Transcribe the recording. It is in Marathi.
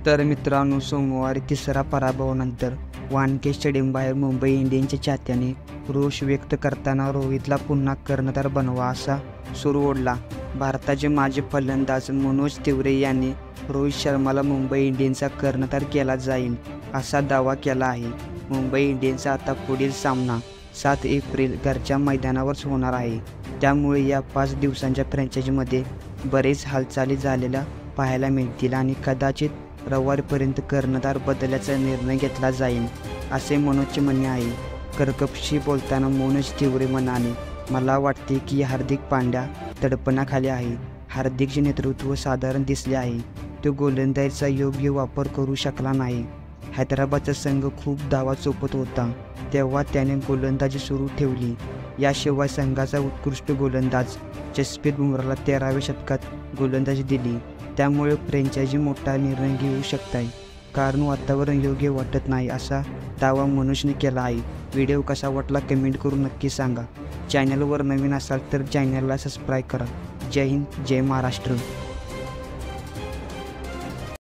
तर मित्रांनो, सोमवारी तिसरा पराभवानंतर वानखेडे स्टेडियम बाहेर मुंबई इंडियन्सच्या चाहत्यांनी रोष व्यक्त करताना रोहितला पुन्हा कर्णधार बनवा असा सूर ओढला. भारताचे माजी फलंदाज मनोज तिवारी यांनी रोहित शर्माला मुंबई इंडियन्सचा कर्णधार केला जाईल असा दावा केला आहे. मुंबई इंडियन्सचा आता पुढील सामना 7 एप्रिल घरच्या मैदानावरच होणार आहे. त्यामुळे या 5 दिवसांच्या फ्रँचायझीमध्ये बरेच हालचाली झालेल्या पाहायला मिळतील आणि कदाचित रविवारपर्यंत कर्णधार बदलाचा निर्णय घेतला जाईल असे मनोजचे म्हणणे आहे. कर्कबशी बोलताना मनोज तिवारी म्हणाले, मला वाटते की हार्दिक पांड्या तडपणाखाली आहे. हार्दिकचे नेतृत्व साधारण दिसले आहे. तो गोलंदाजीचा योग्य वापर करू शकला नाही. हैदराबादचा संघ खूप धावा चोपत होता तेव्हा त्याने गोलंदाजी सुरू ठेवली. याशिवाय संघाचा उत्कृष्ट गोलंदाज जसप्रीत बुमराहला 13व्या शतकात गोलंदाजी दिली. त्यामुळे फ्रँचायझी मोठा निर्णय घेऊ शकते कारण वातावरण योग्य वाटत नाही असा दावा मनोजने केला आहे. व्हिडिओ कसा वाटला कमेंट करून नक्की सांगा. चॅनलवर नवीन असाल तर चॅनलला सबस्क्राईब करा. जय हिंद, जय महाराष्ट्र.